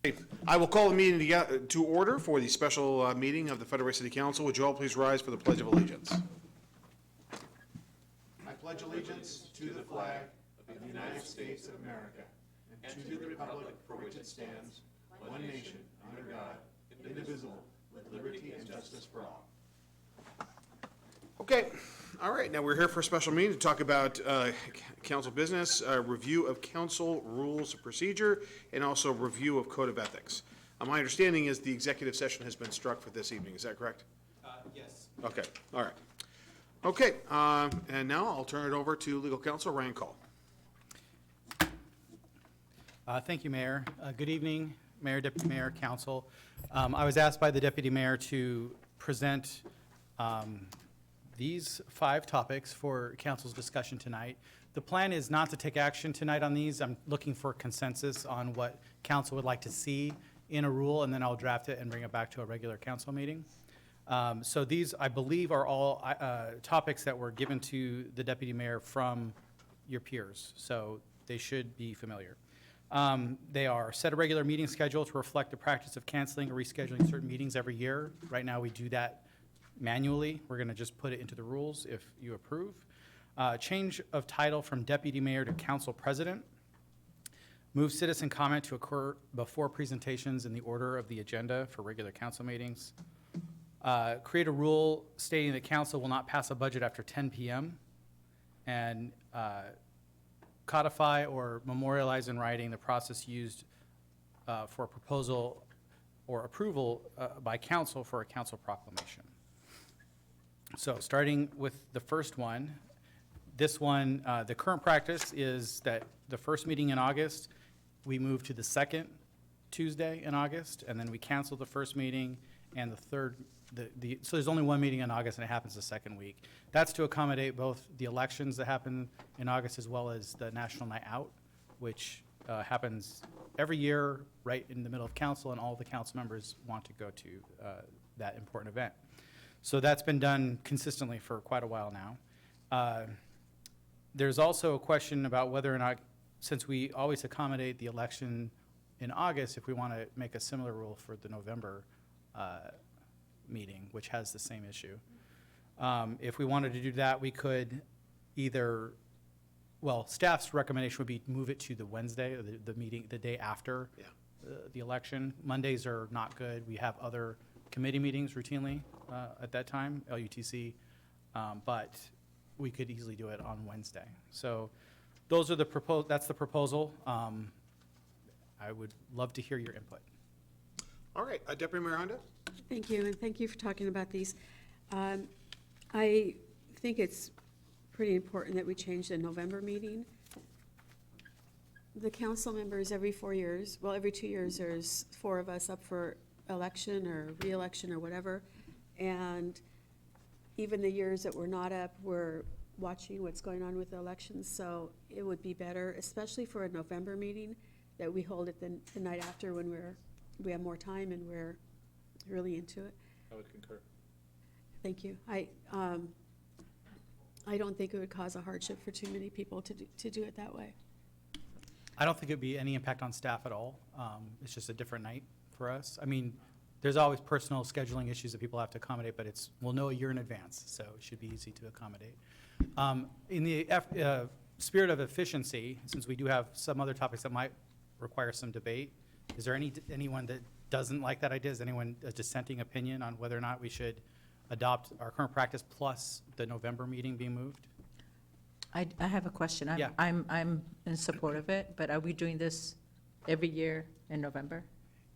I will call the meeting to order for the special meeting of the Federal City Council. Would you all please rise for the Pledge of Allegiance? I pledge allegiance to the flag of the United States of America and to the republic for which it stands, one nation, under God, indivisible, with liberty and justice for all. Okay, all right, now we're here for a special meeting to talk about council business, review of council rules of procedure, and also review of code of ethics. My understanding is the executive session has been struck for this evening, is that correct? Yes. Okay, all right. Okay, and now I'll turn it over to legal counsel Ryan Call. Thank you, Mayor. Good evening, Mayor, Deputy Mayor, Council. I was asked by the Deputy Mayor to present these 5 topics for Council's discussion tonight. The plan is not to take action tonight on these. I'm looking for consensus on what Council would like to see in a rule, and then I'll draft it and bring it back to a regular Council meeting. So these, I believe, are all topics that were given to the Deputy Mayor from your peers, so they should be familiar. They are set a regular meeting schedule to reflect the practice of canceling or rescheduling certain meetings every year. Right now, we do that manually. We're going to just put it into the rules if you approve. Change of title from Deputy Mayor to Council President. Move citizen comment to occur before presentations in the order of the agenda for regular council meetings. Create a rule stating that council will not pass a budget after 10 p.m. and codify or memorialize in writing the process used for proposal or approval by council for a council proclamation. So starting with the first one, this one, the current practice is that the first meeting in August, we move to the second Tuesday in August, and then we cancel the first meeting, and the third, so there's only one meeting in August, and it happens the second week. That's to accommodate both the elections that happen in August as well as the National Night Out, which happens every year right in the middle of council, and all the council members want to go to that important event. So that's been done consistently for quite a while now. There's also a question about whether or not, since we always accommodate the election in August, if we want to make a similar rule for the November meeting, which has the same issue. If we wanted to do that, we could either, well, staff's recommendation would be move it to the Wednesday, or the meeting, the day after the election. Mondays are not good. We have other committee meetings routinely at that time, LUTC, but we could easily do it on Wednesday. So those are the that's the proposal. I would love to hear your input. All right, Deputy Mayor Honda? Thank you, and thank you for talking about these. I think it's pretty important that we change the November meeting. The council members every 4 years, well, every 2 years, there's 4 of us up for election or re-election or whatever. And even the years that we're not up, we're watching what's going on with the elections. So it would be better, especially for a November meeting, that we hold it the night after when we have more time and we're really into it. I would concur. Thank you. I don't think it would cause a hardship for too many people to do it that way. I don't think it'd be any impact on staff at all. It's just a different night for us. I mean, there's always personal scheduling issues that people have to accommodate, but we'll know a year in advance, so it should be easy to accommodate. In the spirit of efficiency, since we do have some other topics that might require some debate, is there anyone that doesn't like that idea? Is anyone a dissenting opinion on whether or not we should adopt our current practice plus the November meeting being moved? I have a question. Yeah. I'm in support of it, but are we doing this every year in November?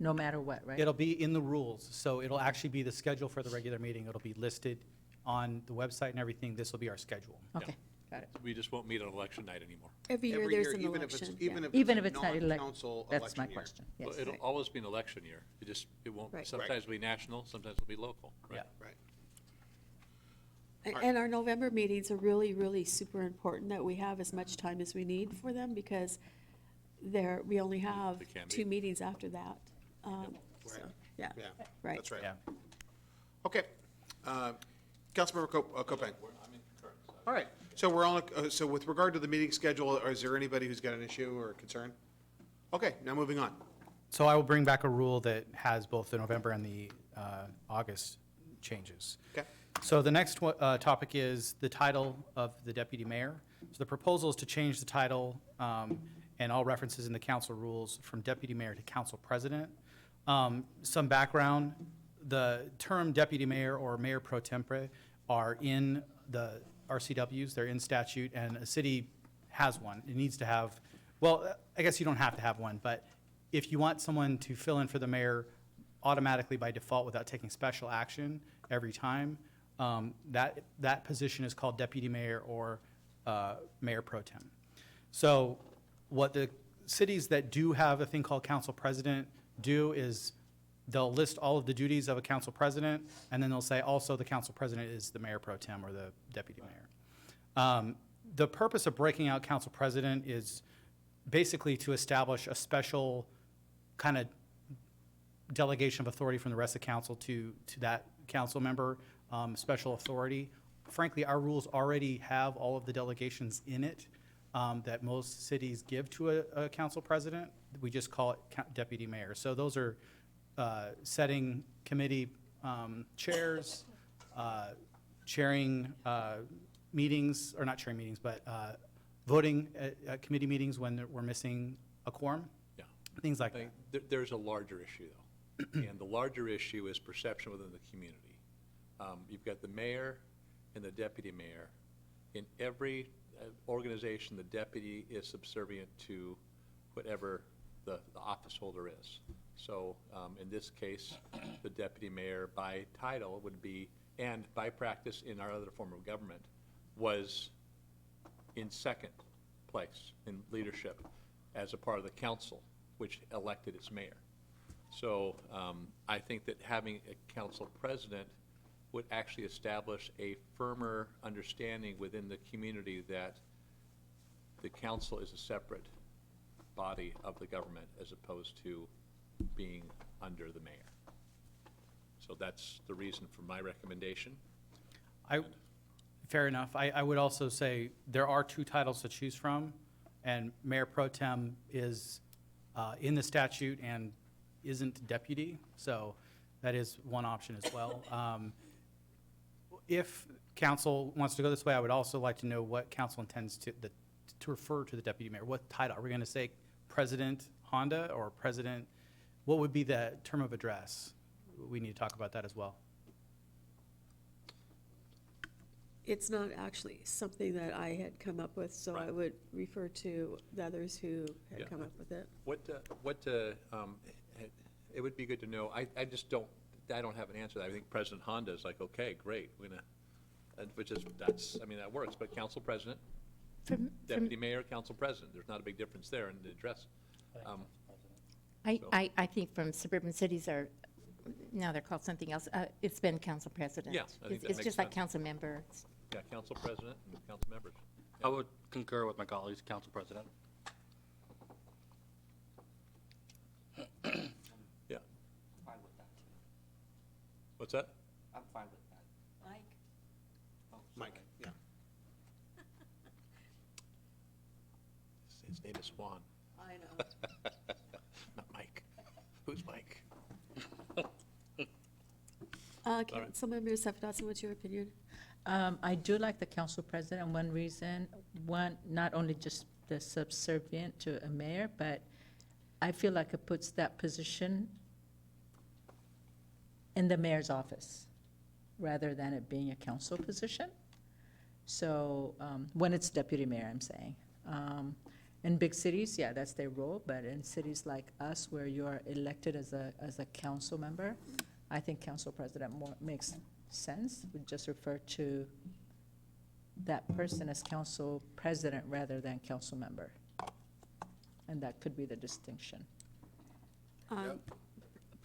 No matter what, right? It'll be in the rules, so it'll actually be the schedule for the regular meeting. It'll be listed on the website and everything. This will be our schedule. Okay, got it. We just won't meet on election night anymore. Every year there's an election. Even if it's not non-council That's my election year. question, Well, yes. it'll Right. always be an election year. It won't, Right. sometimes it'll be national, sometimes it'll be local. Right? Yeah. Right. And our November meetings are really, really super important that we have as much time as we need for them, because we only have They can be. 2 meetings after that. So, yeah, Yeah, right. that's right. Yeah. Okay. Councilmember Copang. I'm in concurrence. All right, so we're on, so with regard to the meeting schedule, is there anybody who's got an issue or a concern? Okay, now moving on. So I will bring back a rule that has both the November and the August changes. Okay. So the next topic is the title of the deputy mayor. So the proposal is to change the title and all references in the council rules from deputy mayor to council president. Some background, the term deputy mayor or mayor pro tempore are in the RCWs, they're in statute, and a city has one. It needs to have, well, I guess you don't have to have one, but if you want someone to fill in for the mayor automatically by default without taking special action every time, that position is called deputy mayor or mayor pro tem. So what the cities that do have a thing called council president do is they'll list all of the duties of a council president, and then they'll say also the council president is the mayor pro tem or the deputy mayor. The purpose of breaking out council president is basically to establish a special kind of delegation of authority from the rest of council to that council member, special authority. Frankly, our rules already have all of the delegations in it that most cities give to a council president. We just call it deputy mayor. So those are setting committee chairs, chairing meetings, or not chairing meetings, but voting at committee meetings when we're missing a quorum, Yeah. things like I that. think there's a larger issue, though. And the larger issue is perception within the community. You've got the mayor and the deputy mayor. In every organization, the deputy is subservient to whatever the office holder is. So in this case, the deputy mayor by title would be, and by practice in our other form of government, was in second place in leadership as a part of the council, which elected its mayor. So I think that having a council president would actually establish a firmer understanding within the community that the council is a separate body of the government as opposed to being under the mayor. So that's the reason for my recommendation. Fair enough. I would also say there are two titles to choose from, and mayor pro tem is in the statute and isn't deputy, so that is one option as well. If council wants to go this way, I would also like to know what council intends to refer to the deputy mayor. What title? Are we going to say President Honda or President? What would be the term of address? We need to talk about that as well. It's not actually something that I had come up with, so I Right. would refer to the others who Yeah. had come up with it. It would be good to know, I just don't, I don't have an answer to that. I think President Honda is like, okay, great, we're gonna, which is, that's, I mean, that works, but council president, deputy mayor, council president, there's not a big difference there in the address. I think from suburban cities are, now they're called something else, it's been council president. Yeah, I think that It's makes just like sense. council member. Yeah, council president and council members. I would concur with my colleagues, Council President. Yeah, Fine with that. what's that? I'm fine with that. Mike? Mike, yeah. His name is Juan, I know. not Mike. Who's Mike? Council member Sefdotson, what's your opinion? I do like the council president, one reason, not only just the subservient to a mayor, but I feel like it puts that position in the mayor's office, rather than it being a council position. So, when it's deputy mayor, I'm saying. In big cities, yeah, that's their role, but in cities like us, where you're elected as a council member, I think council president makes sense. We just refer to that person as council president rather than council member. And that could be the distinction.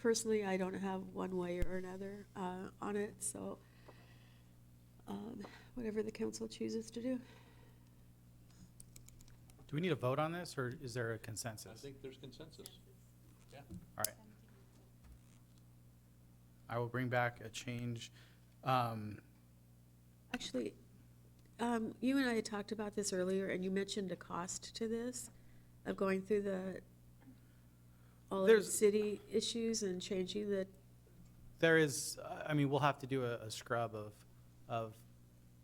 Personally, I don't have one way or another on it, so whatever the council chooses to do. Do we need a vote on this, or is there a I consensus? think there's consensus. Yeah. All right. I will bring back a change. Actually, you and I had talked about this earlier, and you mentioned a cost to this, of going through the, all of the There's- city issues and changing the, There is, I mean, we'll have to do a scrub of,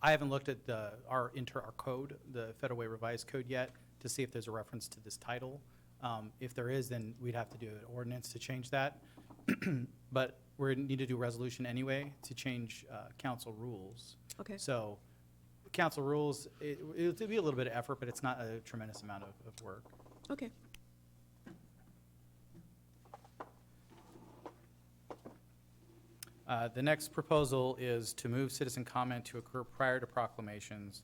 I haven't looked at our code, the Federal Way Revised Code yet, to see if there's a reference to this title. If there is, then we'd have to do an ordinance to change that. But we need to do a resolution anyway to change council rules. okay. So, council rules, it'll be a little bit of effort, but it's not a tremendous amount of work. Okay. The next proposal is to move citizen comment to occur prior to proclamations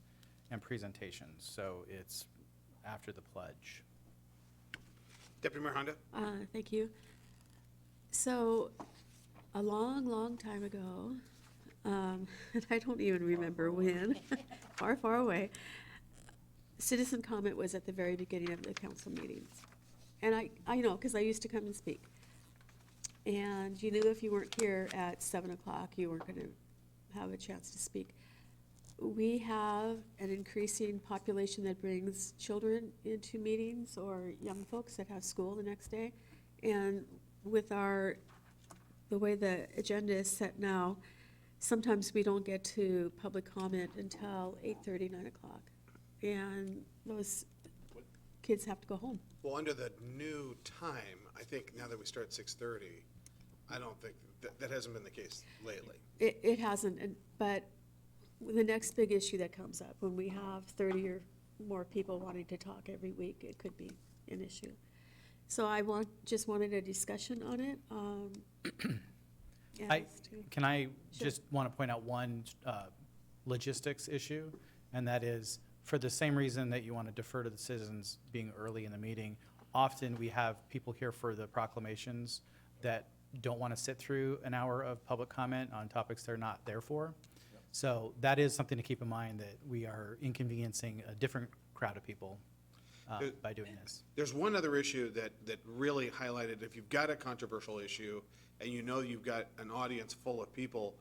and presentations. So it's after the pledge. Deputy Mayor Honda? Thank you. So, a long, long time ago, and I don't even remember when, far, far away, citizen comment was at the very beginning of the council meetings. And I know, because I used to come and speak. And you knew if you weren't here at 7 o'clock, you weren't going to have a chance to speak. We have an increasing population that brings children into meetings or young folks that have school the next day. And with the way the agenda is set now, sometimes we don't get to public comment until 8:30, 9 o'clock. And those kids have to go home. Well, under the new time, I think now that we start at 6:30, I don't think, that hasn't been the case lately. It hasn't, but the next big issue that comes up, when we have 30 or more people wanting to talk every week, it could be an issue. So I just wanted a discussion on it. Can I Sure. just want to point out one logistics issue? And that is, for the same reason that you want to defer to the citizens being early in the meeting, often we have people here for the proclamations that don't want to sit through an hour of public comment on topics they're not there for. So that is something to keep in mind, that we are inconveniencing a different crowd of people by doing this. There's one other issue that really highlighted, if you've got a controversial issue and you know you've got an audience full of people,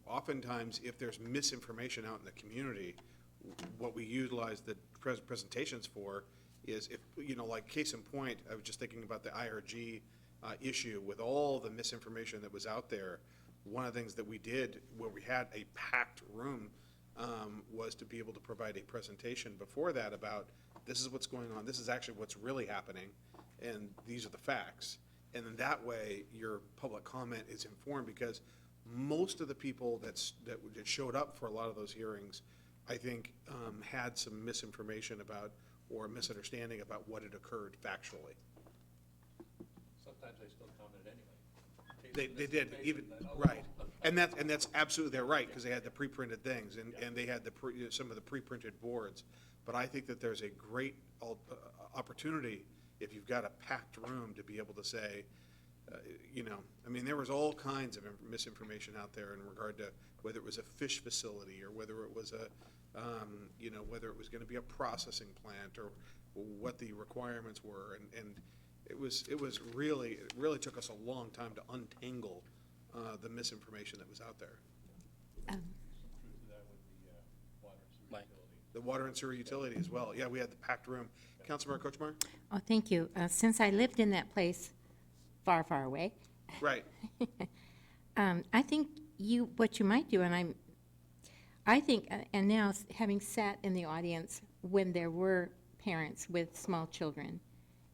oftentimes if there's misinformation out in the community, what we utilize the presentations for is, if, like case in point, I was just thinking about the IRG issue with all the misinformation that was out there. One of the things that we did where we had a packed room was to be able to provide a presentation before that about, this is what's going on, this is actually what's really happening, and these are the facts. And then that way, your public comment is informed, because most of the people that showed up for a lot of those hearings, I think, had some misinformation about, or misunderstanding about what had occurred factually. Sometimes they still comment anyway. They did, even, right. And that's absolutely, they're right, because they had the pre-printed things, and they had some of the pre-printed boards. But I think that there's a great opportunity, if you've got a packed room, to be able to say, there was all kinds of misinformation out there in regard to whether it was a fish facility, or whether it was whether it was gonna be a processing plant, or what the requirements were, and it really took us a long time to untangle the misinformation that was out there. Mike. The water and sewer utility as well. Yeah, we had the packed room. Councilmember Kochmar? Oh, thank you. Since I lived in that place far, far away, Right. I think what you might do, and I think, and now having sat in the audience when there were parents with small children,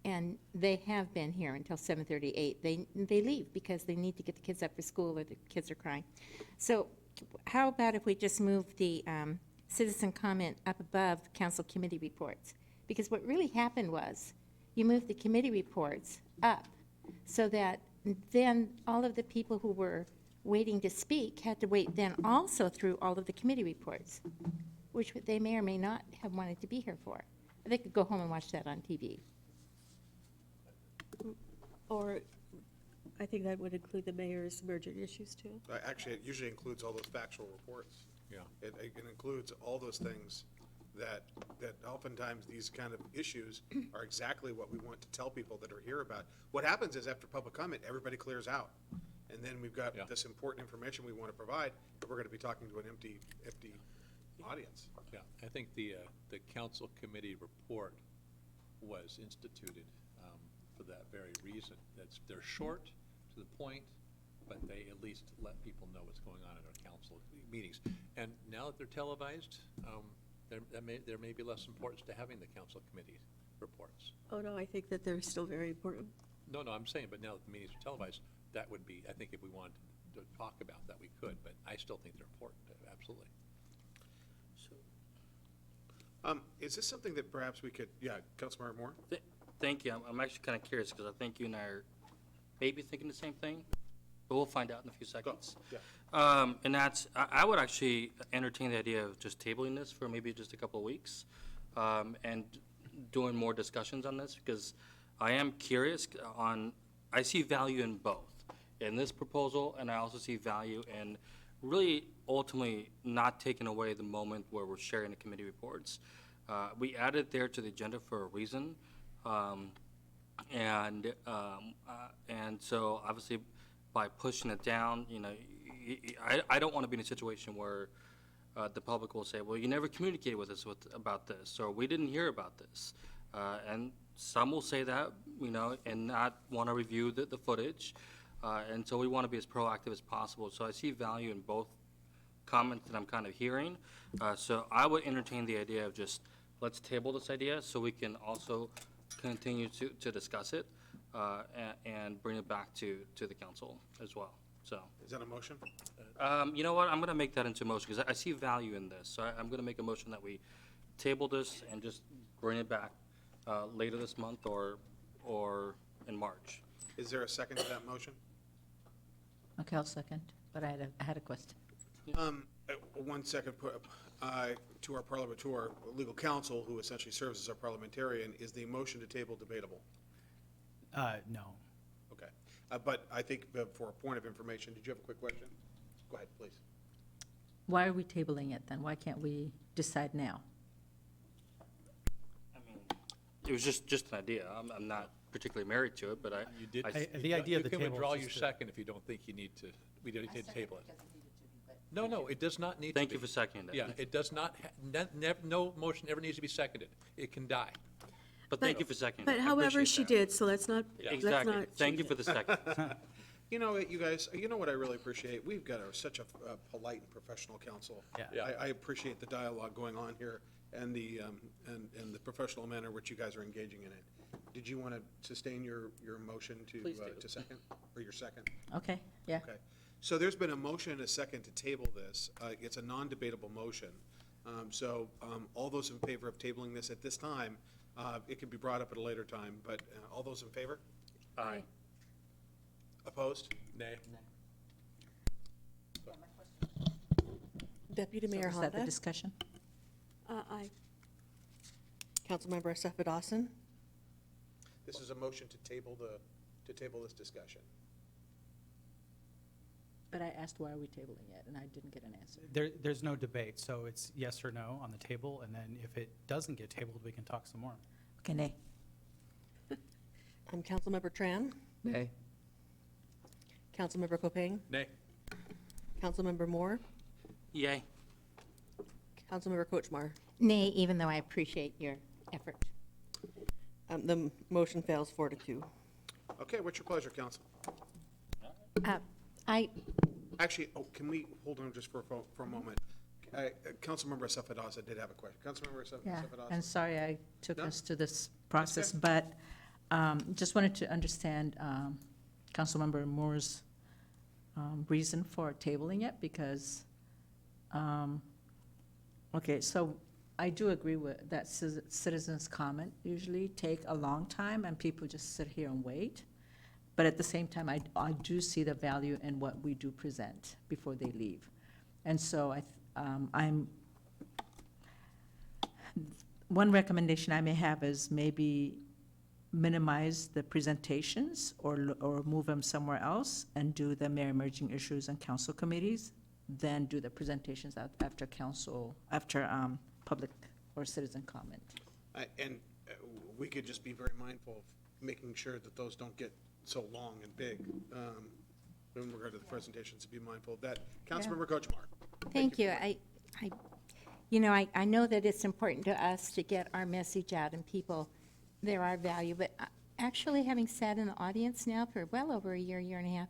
and they have been here until 7:38, they leave because they need to get the kids up for school, or the kids are crying. So how about if we just move the citizen comment up above council committee reports? Because what really happened was, you moved the committee reports up, so that then all of the people who were waiting to speak had to wait then also through all of the committee reports, which they may or may not have wanted to be here for. They could go home and watch that on TV. Or I think that would include the mayor's emergent issues too. Actually, it usually includes all those factual reports. Yeah. It includes all those things that oftentimes these kind of issues are exactly what we want to tell people that are here about. What happens is, after public comment, everybody clears out. And then we've got Yeah. this important information we want to provide, but we're going to be talking to an empty audience. Yeah, I think the council committee report was instituted for that very reason. They're short, to the point, but they at least let people know what's going on at our council meetings. And now that they're televised, there may be less importance to having the council committee reports. Oh, no, I think that they're still very important. No, I'm saying, but now that the meetings are televised, that would be, I think if we wanted to talk about that, we could, but I still think they're important, absolutely. Is this something that perhaps we could, yeah, Councilmember Moore? Thank you. I'm actually kind of curious, because I think you and I are maybe thinking the same thing, but we'll find out in a few seconds. Yeah. And that's, I would actually entertain the idea of just tabling this for maybe just a couple of weeks, and doing more discussions on this, because I am curious on, I see value in both, in this proposal, and I also see value in really ultimately not taking away the moment where we're sharing the committee reports. We added there to the agenda for a reason, and so obviously by pushing it down, you know, I don't want to be in a situation where the public will say, well, you never communicated with us about this, or we didn't hear about this. And some will say that, you know, and not want to review the footage. And so we want to be as proactive as possible. So I see value in both comments that I'm kind of hearing. So I would entertain the idea of just, let's table this idea so we can also continue to discuss it, and bring it back to the council as well, so. Is that a motion? You know what, I'm gonna make that into a motion, because I see value in this. So I'm gonna make a motion that we table this and just bring it back later this month or in March. Is there a second to that motion? Okay, I'll second, but I had a question. 1 second, to our legal counsel, who essentially serves as our parliamentarian, is the motion to table debatable? No. Okay. But I think for a point of information, did you have a quick question? Go ahead, please. Why are we tabling it then? Why can't we decide now? I mean, it was just an idea. I'm not particularly married to it, but You did, the idea of the you can table withdraw is your just second if you don't think you need to, we don't need to table it. No, it does not need to be. Thank you for seconding that. Yeah, it does not, no motion ever needs to be seconded. It can die. But thank you for seconding. But I however appreciate she that. did, so let's not, let's Exactly. not. Thank you for the second. You know what, you guys, you know what I really appreciate? We've got such a polite and professional council. Yeah. I appreciate the dialogue going on here and the professional manner in which you guys are engaging in it. Did you want to sustain your motion Please do. to second, or your second? Okay, yeah. Okay. So there's been a motion and a second to table this. It's a non-debatable motion. So all those in favor of tabling this at this time, it can be brought up at a later time, but all those in favor? Aye. Opposed? Nay. Deputy So Mayor is that the Honda, discussion? Aye. Councilmember Seffa Dawson, This is a motion to table this discussion. But I asked why are we tabling it, and I didn't get an answer. There's no debate, so it's yes or no on the table, and then if it doesn't get tabled, we can talk some more. Okay, nay. Councilmember Tran, Nay. Councilmember Kopang, Nay. Councilmember Moore, Yay. Councilmember Kochmar. Nay, even though I appreciate your effort. The motion fails 4-2. Okay, what's your pleasure, council? Actually, can we hold on just for a moment? Councilmember Seffa did have a question. Councilmember Yeah, Seffa and sorry I took No, us to this process, good. but just wanted to understand Councilmember Moore's reason for tabling it, because, okay, so I do agree with that citizens' comment usually take a long time, and people just sit here and wait. But at the same time, I do see the value in what we do present before they leave. And so one recommendation I may have is maybe minimize the presentations or move them somewhere else and do the mayor emerging issues and council committees, then do the presentations after public or citizen comment. And we could just be very mindful of making sure that those don't get so long and big in regard to the presentations, to be mindful of that. Councilmember Kochmar. Thank you. I know that it's important to us to get our message out, and people, there are value, but actually, having sat in the audience now for well over a year, year and a half,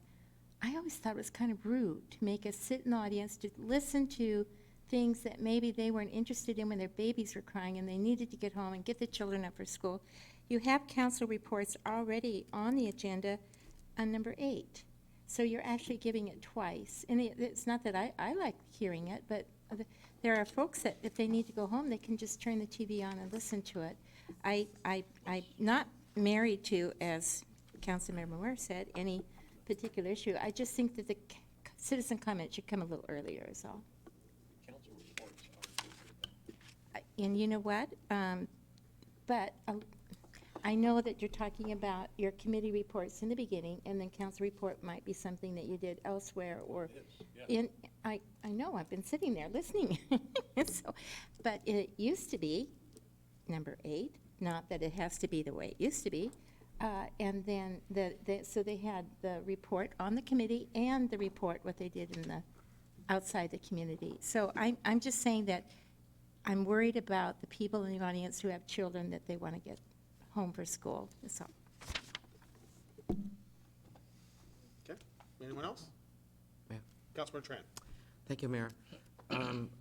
I always thought it was kind of rude to make us sit in the audience to listen to things that maybe they weren't interested in when their babies were crying and they needed to get home and get the children up for school. You have council reports already on the agenda on number 8. So you're actually giving it twice. And it's not that I like hearing it, but there are folks that if they need to go home, they can just turn the TV on and listen to it. I'm not married to, as Councilmember Moore said, any particular issue. I just think that the citizen comment should come a little earlier is all. And you know what? But I know that you're talking about your committee reports in the beginning, and then council report might be something that you did elsewhere or in, I know, I've been sitting there listening. So, but it used to be number 8, not that it has to be the way it used to be. And then so they had the report on the committee and the report what they did in the outside the community. So I'm just saying that I'm worried about the people in the audience who have children that they want to get home for school. That's all. Okay, anyone else? Yeah. Councilman Tran. Thank you, Mayor.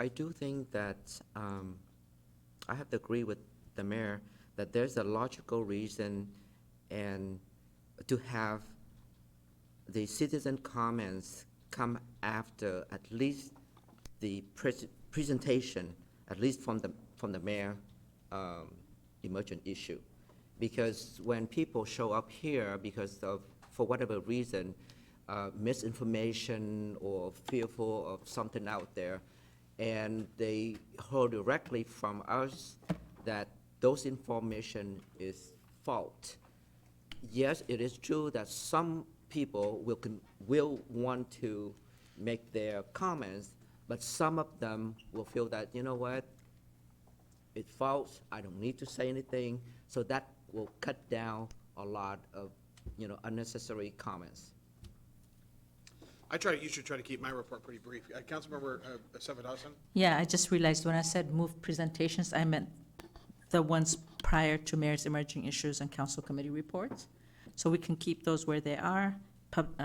I do think that I have to agree with the mayor that there's a logical reason and to have the citizen comments come after at least the presentation, at least from the mayor emergent issue. Because when people show up here because of, for whatever reason, misinformation or fearful of something out there, and they heard directly from us that those information is false. Yes, it is true that some people will want to make their comments, but some of them will feel that, you know what, it's false, I don't need to say anything, so that will cut down a lot of, unnecessary comments. You should try to keep my report pretty brief. Councilmember Savedowson? Yeah, I just realized when I said move presentations, I meant the ones prior to mayor's emerging issues and council committee reports. So we can keep those where they are,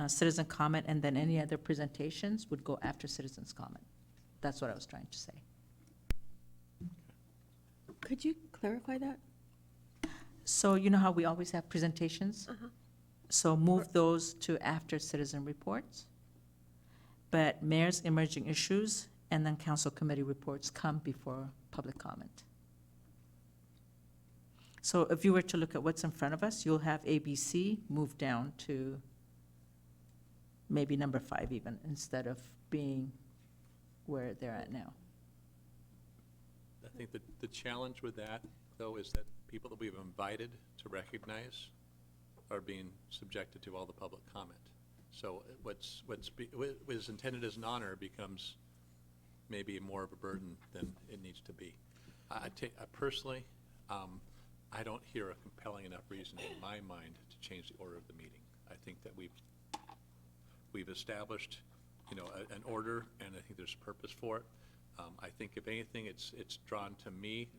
citizen comment, and then any other presentations would go after citizens comment. That's what I was trying to say. Could you clarify that? So you know how we always have presentations? So move those to after citizen reports. But mayor's emerging issues and then council committee reports come before public comment. So if you were to look at what's in front of us, you'll have ABC move down to maybe number 5 even, instead of being where they're at now. I think that the challenge with that, though, is that people that we've invited to recognize are being subjected to all the public comment. So what is intended as an honor becomes maybe more of a burden than it needs to be. Personally, I don't hear a compelling enough reason in my mind to change the order of the meeting. I think that we've established, an order, and I think there's purpose for it. I think if anything, it's drawn to me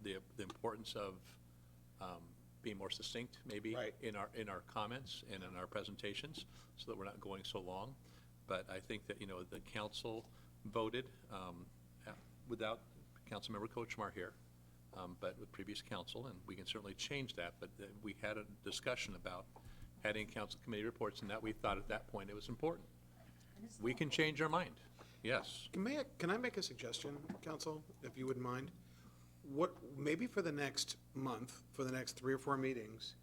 the importance of being more succinct, maybe Right. in our comments and in our presentations, so that we're not going so long. But I think that the council voted without Councilmember Kochmar here, but with previous council, and we can certainly change that. But we had a discussion about adding council committee reports, and that we thought at that point it was important. We can change our mind. Yes. Can I make a suggestion, council, if you wouldn't mind? Maybe for the next month, for the next 3 or 4 meetings,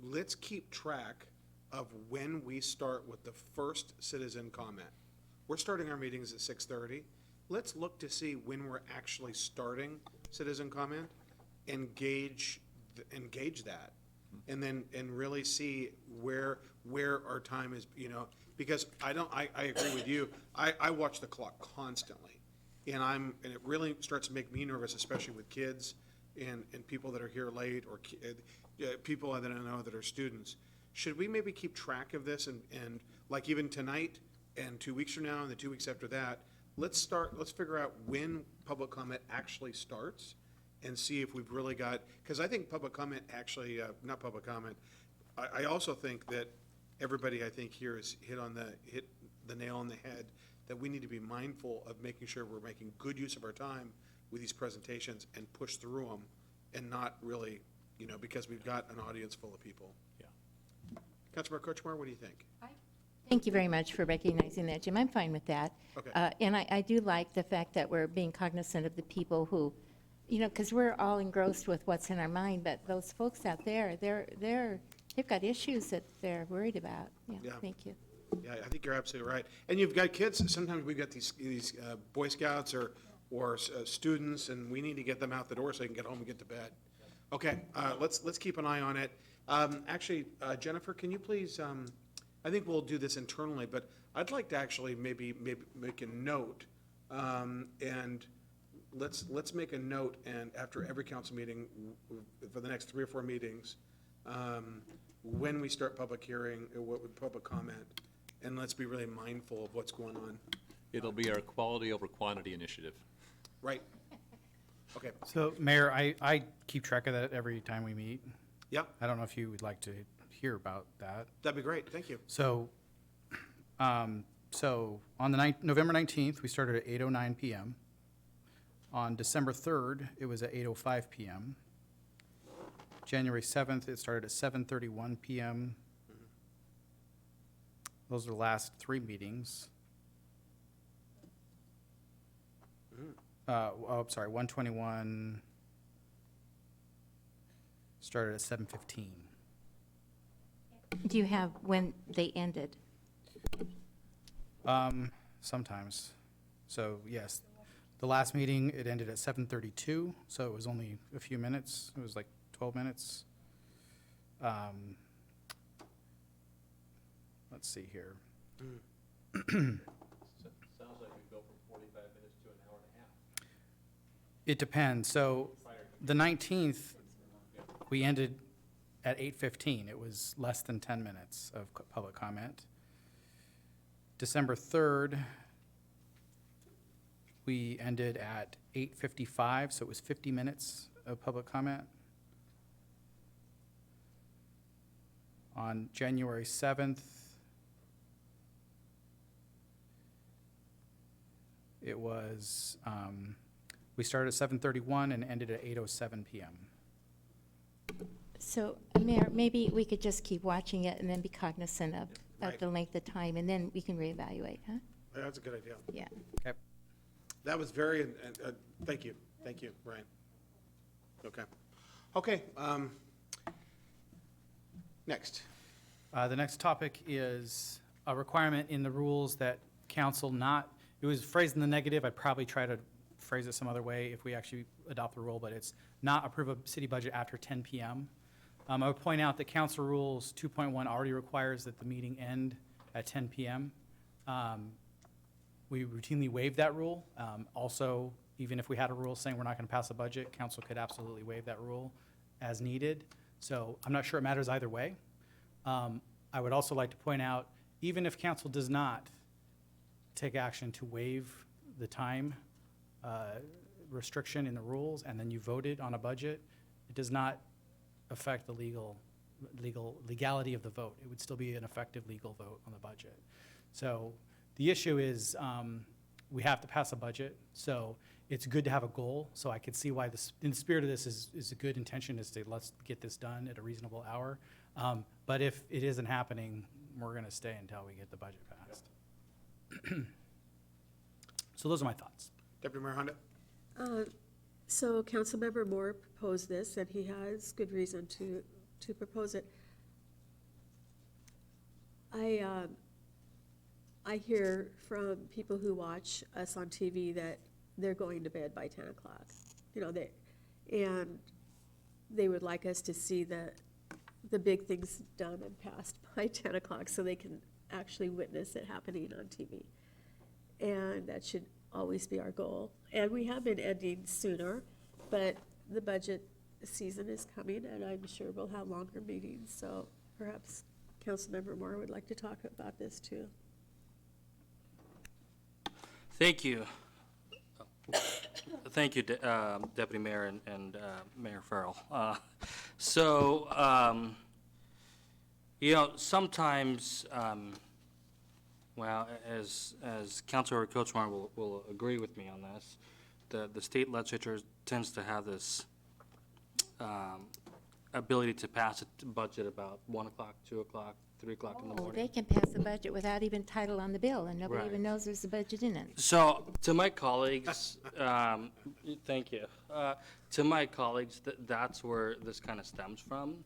let's keep track of when we start with the first citizen comment. We're starting our meetings at 6:30. Let's look to see when we're actually starting citizen comment, engage that, and really see where our time is, because I agree with you. I watch the clock constantly, and it really starts to make me nervous, especially with kids and people that are here late, or people that I know that are students. Should we maybe keep track of this and like even tonight and 2 weeks from now and the 2 weeks after that, let's figure out when public comment actually starts and see if we've really got, because I think public comment actually, not public comment, I also think that everybody, I think, here has hit the nail on the head, that we need to be mindful of making sure we're making good use of our time with these presentations and push through them, and not really, because we've got an audience full of people. Yeah. Councilmember Kochmar, what do you think? Thank you very much for recognizing that, Jim. I'm fine with that. Okay. And I do like the fact that we're being cognizant of the people who, because we're all engrossed with what's in our mind, but those folks out there, they've got issues that they're worried about. Yeah. Yeah, thank you. Yeah, I think you're absolutely right. And you've got kids, sometimes we've got these Boy Scouts or students, and we need to get them out the door so they can get home and get to bed. Okay, let's keep an eye on it. Actually, Jennifer, can you please, I think we'll do this internally, but I'd like to actually maybe make a note, and let's make a note, and after every council meeting, for the next 3 or 4 meetings, when we start public hearing, with public comment, and let's be really mindful of what's going on. It'll be our quality over quantity initiative. Right? Okay, So, Mayor, I keep track of that every time we meet. yeah, I don't know if you would like to hear about that. that'd be great, thank you. So, on the November 19th, we started at 8:09 PM. On December 3rd, it was at 8:05 PM. January 7th, it started at 7:31 PM. Those are the last 3 meetings. Sorry, 121 started at 7:15. Do you have when they ended? Sometimes. So, yes, the last meeting, it ended at 7:32, so it was only a few minutes. It was like 12 minutes. Let's see here. Sounds like we go from 45 minutes to an hour and a half. It depends. So, the 19th, we ended at 8:15. It was less than 10 minutes of public comment. December 3rd, we ended at 8:55, so it was 50 minutes of public comment. On January 7th, it was, we started at 7:31 and ended at 8:07 PM. So, Mayor, maybe we could just keep watching it and then be cognizant of Right. the length of time, and then we can reevaluate, huh? That's a good idea. Yeah. Okay. That was very, thank you, Brian. Okay. Okay, next. The next topic is a requirement in the rules that council not, it was phrased in the negative, I'd probably try to phrase it some other way if we actually adopt the rule, but it's not approve a city budget after 10 PM. I would point out that Council Rules 2.1 already requires that the meeting end at 10 PM. We routinely waive that rule. Also, even if we had a rule saying we're not going to pass a budget, council could absolutely waive that rule as needed. So I'm not sure it matters either way. I would also like to point out, even if council does not take action to waive the time restriction in the rules, and then you voted on a budget, it does not affect the legality of the vote. It would still be an effective legal vote on the budget. So the issue is, we have to pass a budget, so it's good to have a goal. So I could see why in the spirit of this is a good intention, is to let's get this done at a reasonable hour. But if it isn't happening, we're gonna stay until we get the budget passed. So those are my thoughts. Deputy Mayor Honda? So Councilmember Moore proposed this, and he has good reason to propose it. I hear from people who watch us on TV that they're going to bed by 10 o'clock. And they would like us to see the big things done and passed by 10 o'clock so they can actually witness it happening on TV. And that should always be our goal. And we have been ending sooner, but the budget season is coming, and I'm sure we'll have longer meetings. So perhaps Councilmember Moore would like to talk about this too. Thank you. Thank you, Deputy Mayor and Mayor Farrell. So, You know, sometimes, well, as Councilor Kochmar will agree with me on this, the state legislature tends to have this ability to pass a budget about 1 o'clock, 2 o'clock, 3 o'clock in the Oh, morning. they can pass a budget without even title on the bill, and nobody Right. even knows there's a budget in it. So, to my colleagues, thank you. To my colleagues, that's where this kind of stems from.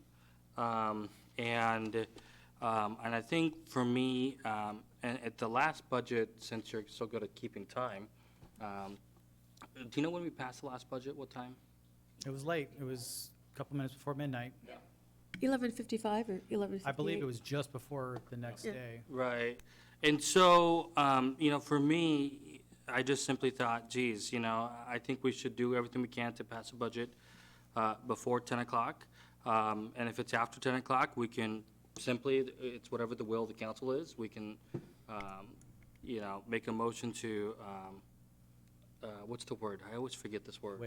And I think for me, and at the last budget, since you're so good at keeping time, do you know when we passed the last budget, what time? It was late. It was a couple minutes before midnight. 11:55 or 11:58? I believe it was just before the next Yeah. day. Right. And so, you know, for me, I just simply thought, geez, you know, I think we should do everything we can to pass a budget before 10 o'clock. And if it's after 10 o'clock, we can simply, it's whatever the will of the council is, we can, you know, make a motion to, what's the word? I always forget this word.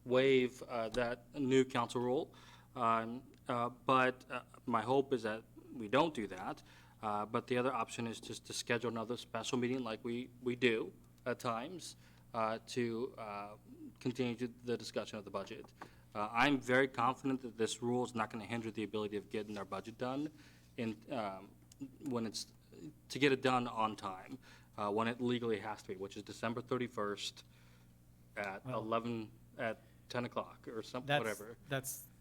Waive that new council rule. But my hope is that we don't do that. But the other option is just to schedule another special meeting like we do at times to continue the discussion of the budget. I'm very confident that this rule is not going to hinder the ability of getting our budget done when it's, to get it done on time, when it legally has to be, which is December 31st at 10 o'clock or something, whatever.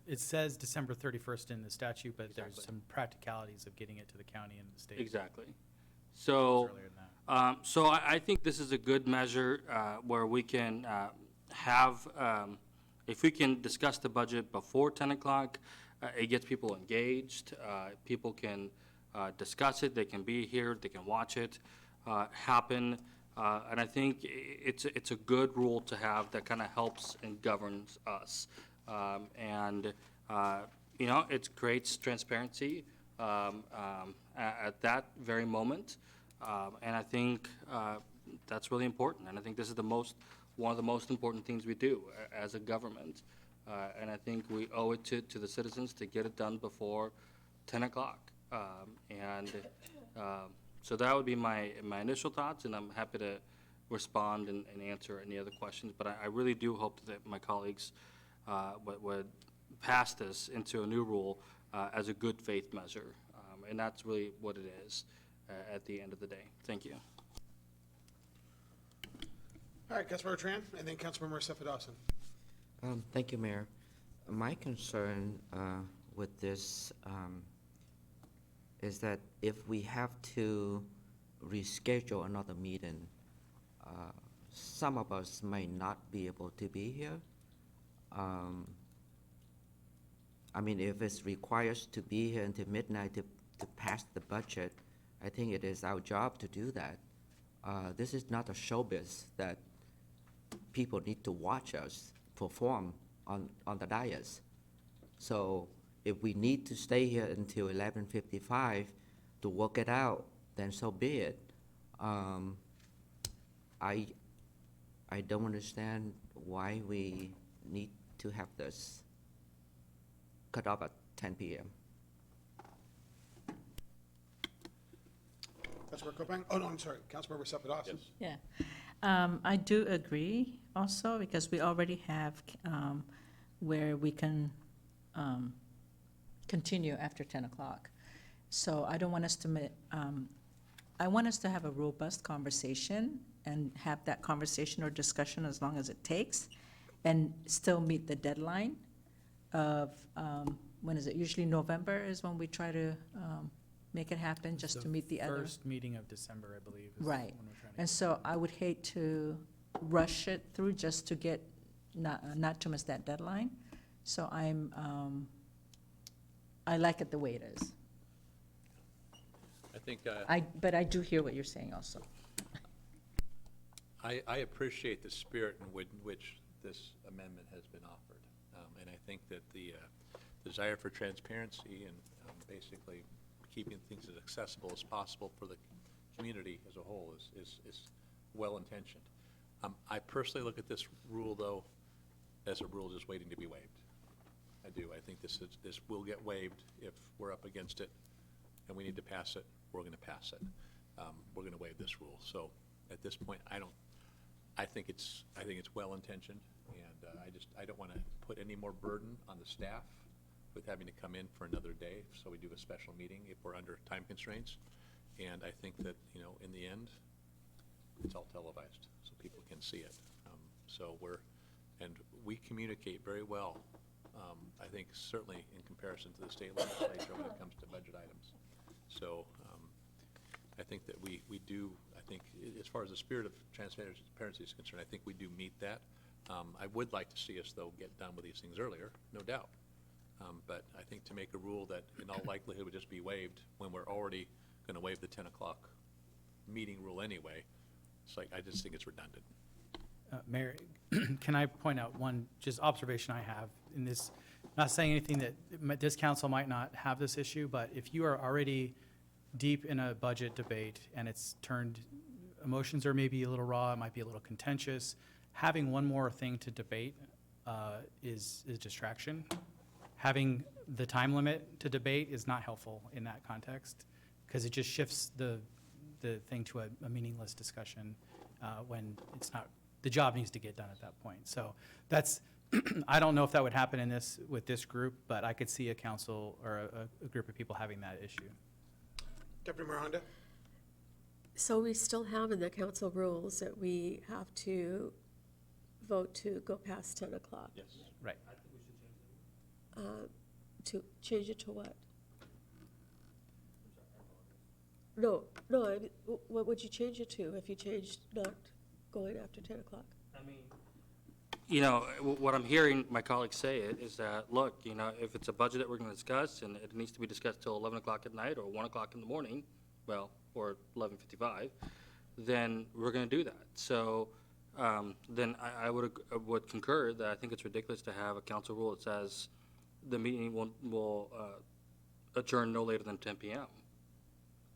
It says December 31st in the statute, but there's Exactly. some practicalities of getting it to the county and the state. Exactly. So, Earlier than that. so I think this is a good measure where we can have, if we can discuss the budget before 10 o'clock, it gets people engaged. People can discuss it, they can be here, they can watch it happen. And I think it's a good rule to have that kind of helps and governs us. And, you know, it creates transparency at that very moment. And I think that's really important. And I think this is one of the most important things we do as a government. And I think we owe it to the citizens to get it done before 10 o'clock. So that would be my initial thoughts, and I'm happy to respond and answer any other questions. But I really do hope that my colleagues would pass this into a new rule as a good faith measure. And that's really what it is at the end of the day. Thank you. All right, Councilmember Tran, and then Councilmember Seffa Dawson. Thank you, Mayor. My concern with this is that if we have to reschedule another meeting, some of us may not be able to be here. I mean, if it's requires to be here until midnight to pass the budget, I think it is our job to do that. This is not a showbiz that people need to watch us perform on the dais. So if we need to stay here until 11:55 to work it out, then so be it. I don't understand why we need to have this cut off at 10 p.m. Councilmember Kopang? Oh, no, I'm sorry. Councilmember Seffa Dawson. Yeah. I do agree also, because we already have where we can continue after 10 o'clock. So I don't want us to, I want us to have a robust conversation and have that conversation or discussion as long as it takes, and still meet the deadline of, when is it? Usually November is when we try to make it happen, just to meet the other. First meeting of December, I believe. is Right. when we're trying to And get- so I would hate to rush it through just to get, not to miss that deadline. So I like it the way it is. I think But I do hear what you're saying also. I appreciate the spirit in which this amendment has been offered. And I think that the desire for transparency and basically keeping things as accessible as possible for the community as a whole is well-intentioned. I personally look at this rule, though, as a rule just waiting to be waived. I do. I think this will get waived if we're up against it and we need to pass it, we're gonna pass it. We're gonna waive this rule. So at this point, I think it's well-intentioned, and I don't wanna put any more burden on the staff with having to come in for another day, so we do a special meeting if we're under time constraints. And I think that, in the end, it's all televised, so people can see it. And we communicate very well, I think certainly in comparison to the state legislature when it comes to budget items. So I think that we do, I think, as far as the spirit of transparency is concerned, I think we do meet that. I would like to see us, though, get done with these things earlier, no doubt. But I think to make a rule that in all likelihood would just be waived when we're already going to waive the 10 o'clock meeting rule anyway, it's like, I just think it's redundant. Mayor, can I point out one just observation I have in this, not saying anything that this council might not have this issue, but if you are already deep in a budget debate and it's turned, emotions are maybe a little raw, it might be a little contentious, having one more thing to debate is distraction. Having the time limit to debate is not helpful in that context, because it just shifts the thing to a meaningless discussion when it's not, the job needs to get done at that point. So that's, I don't know if that would happen with this group, but I could see a council or a group of people having that issue. Deputy Mayor Honda? So we still have in the council rules that we have to vote to go past 10 o'clock. Yes. Right. To change it to what? No, what would you change it to if you changed not going after 10 o'clock? What I'm hearing my colleagues say is that, look, if it's a budget that we're going to discuss and it needs to be discussed till 11 o'clock at night or 1 o'clock in the morning, well, or 11:55, then we're going to do that. So then I would concur that I think it's ridiculous to have a council rule that says the meeting will adjourn no later than 10 p.m.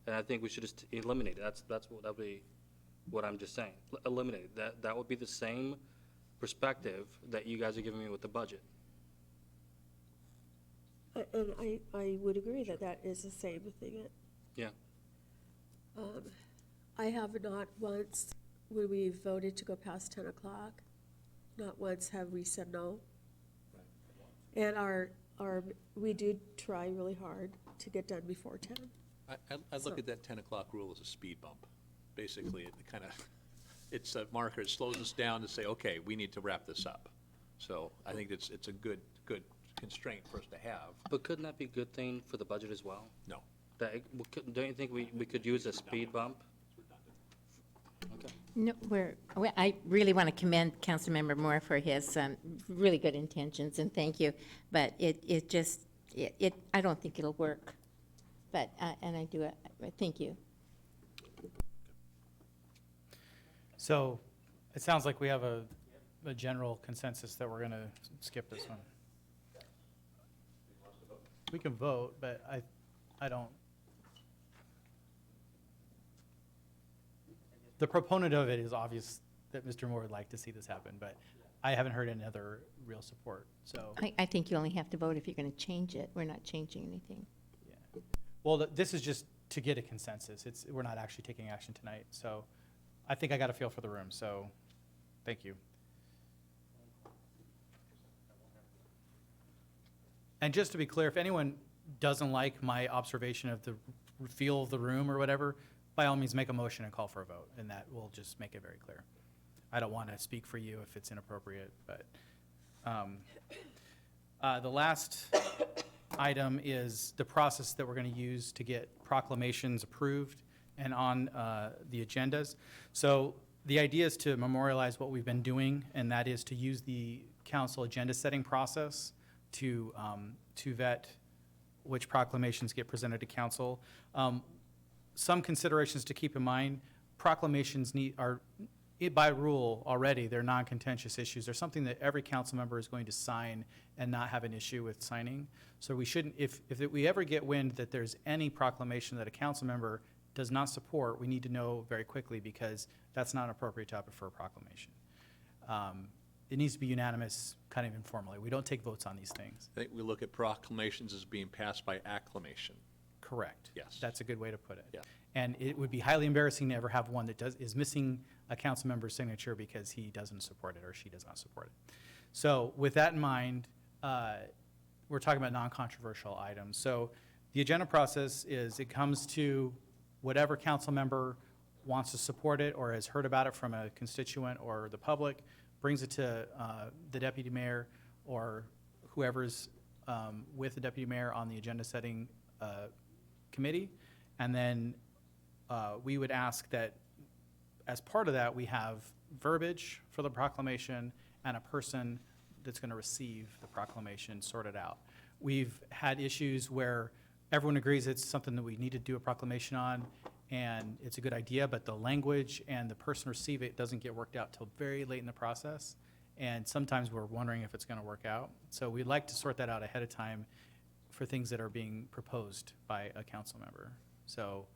And I think we should just eliminate it. That would be what I'm just saying. Eliminate it. That would be the same perspective that you guys are giving me with the budget. And I would agree that that is the same thing. Yeah. I have not once, when we voted to go past 10 o'clock, not once have we said no. And we do try really hard to get done before 10. I look at that 10 o'clock rule as a speed bump. Basically, it's a marker, it slows us down to say, okay, we need to wrap this up. So I think it's a good constraint for us to have. But couldn't that be a good thing for the budget as well? No. Don't you think we could use a speed bump? Okay. No, I really want to commend Councilmember Moore for his really good intentions, and thank you. But I don't think it'll work. But, and I do, thank you. So it sounds like we have a general consensus that we're going to skip this one. We can vote, but I don't. The proponent of it is obvious that Mr. Moore would like to see this happen, but I haven't heard any other real support, so. I think you only have to vote if you're going to change it. We're not changing anything. Yeah. Well, this is just to get a consensus. We're not actually taking action tonight, so I think I got a feel for the room, so thank you. And just to be clear, if anyone doesn't like my observation of the feel of the room or whatever, by all means, make a motion and call for a vote, and that will just make it very clear. I don't want to speak for you if it's inappropriate, but the last item is the process that we're going to use to get proclamations approved and on the agendas. So the idea is to memorialize what we've been doing, and that is to use the council agenda setting process to vet which proclamations get presented to council. Some considerations to keep in mind: proclamations are, by rule already, they're non-contentious issues. They're something that every council member is going to sign and not have an issue with signing. So we shouldn't, if we ever get wind that there's any proclamation that a council member does not support, we need to know very quickly, because that's not an appropriate topic for a proclamation. It needs to be unanimous, kind of informally. We don't take votes on these things. I think we look at proclamations as being passed by acclamation. Correct. Yes. That's a good way to put it. Yeah. And it would be highly embarrassing to ever have one that is missing a council member's signature because he doesn't support it or she does not support it. So with that in mind, we're talking about non-controversial items. So the agenda process is it comes to whatever council member wants to support it or has heard about it from a constituent or the public, brings it to the deputy mayor or whoever's with the deputy mayor on the agenda setting committee. And then we would ask that as part of that, we have verbiage for the proclamation and a person that's going to receive the proclamation sorted out. We've had issues where everyone agrees it's something that we need to do a proclamation on, and it's a good idea, but the language and the person receive it doesn't get worked out till very late in the process. And sometimes we're wondering if it's going to work out. So we'd like to sort that out ahead of time for things that are being proposed by a council member. So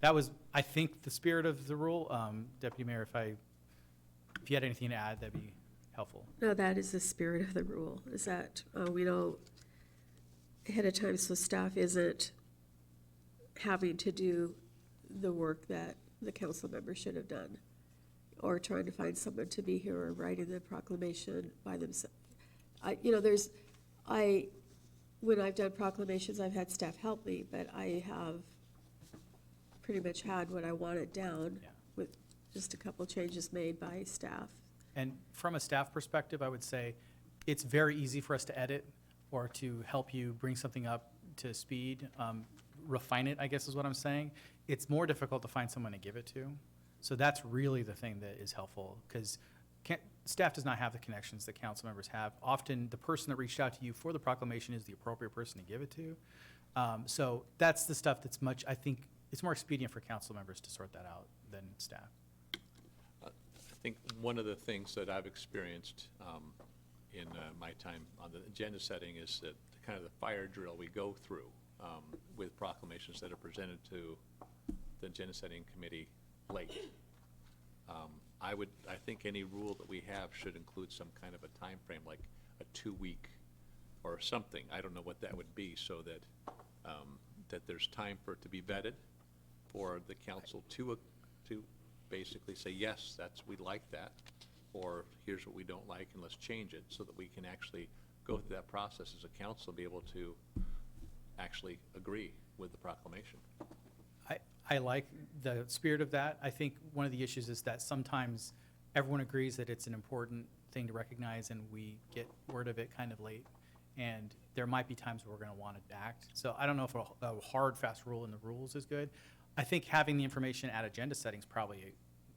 that was, I think, the spirit of the rule. Deputy Mayor, if you had anything to add, that'd be helpful. No, that is the spirit of the rule, is that we know ahead of time so staff isn't having to do the work that the council member should have done, or trying to find someone to be here or writing the proclamation by themselves. When I've done proclamations, I've had staff help me, but I have pretty much had what I wanted down Yeah. with just a couple changes made by staff. And from a staff perspective, I would say it's very easy for us to edit or to help you bring something up to speed, refine it, I guess is what I'm saying. It's more difficult to find someone to give it to. So that's really the thing that is helpful, because staff does not have the connections that council members have. Often, the person that reached out to you for the proclamation is the appropriate person to give it to. So that's the stuff that's I think it's more expedient for council members to sort that out than staff. I think one of the things that I've experienced in my time on the agenda setting is that kind of the fire drill we go through with proclamations that are presented to the agenda setting committee late. I think any rule that we have should include some kind of a time frame, like a 2-week or something. I don't know what that would be, so that that there's time for it to be vetted, for the council to basically say, yes, we like that, or here's what we don't like and let's change it, so that we can actually go through that process as a council, be able to actually agree with the proclamation. I like the spirit of that. I think one of the issues is that sometimes everyone agrees that it's an important thing to recognize, and we get word of it kind of late. And there might be times where we're going to want to act. So I don't know if a hard, fast rule in the rules is good. I think having the information at agenda setting is probably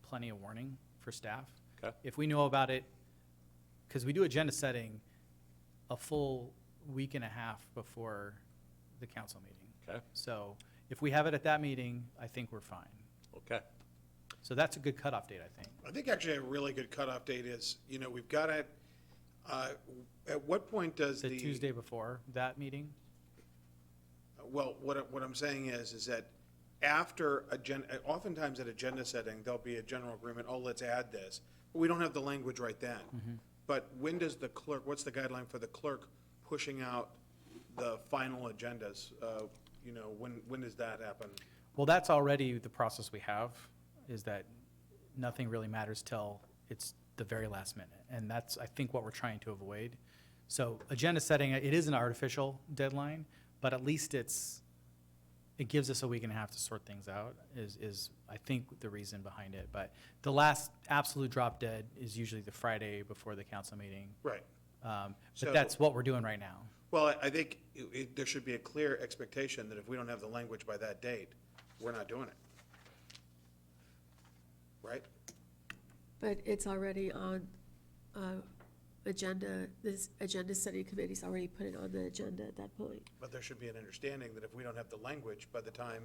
plenty of warning for staff. Okay. If we know about it, because we do agenda setting a full week and a half before the council meeting. Okay. So if we have it at that meeting, I think we're fine. Okay. So that's a good cutoff date, I think. I think actually a really good cutoff date is, we've got it, at what point does The Tuesday before that meeting? Well, what I'm saying is that after oftentimes at agenda setting, there'll be a general agreement, let's add this. But we don't have the language right then. But when does the clerk, what's the guideline for the clerk pushing out the final agendas? When does that happen? Well, that's already the process we have, is that nothing really matters till it's the very last minute. And that's, I think, what we're trying to avoid. So agenda setting, it is an artificial deadline, but at least it gives us a week and a half to sort things out, is I think the reason behind it. But the last absolute drop dead is usually the Friday before the council meeting. Right. So- But that's what we're doing right now. Well, I think there should be a clear expectation that if we don't have the language by that date, we're not doing it. Right? But it's already on agenda, this agenda setting committee's already put it on the agenda at that point. But there should be an understanding that if we don't have the language by the time,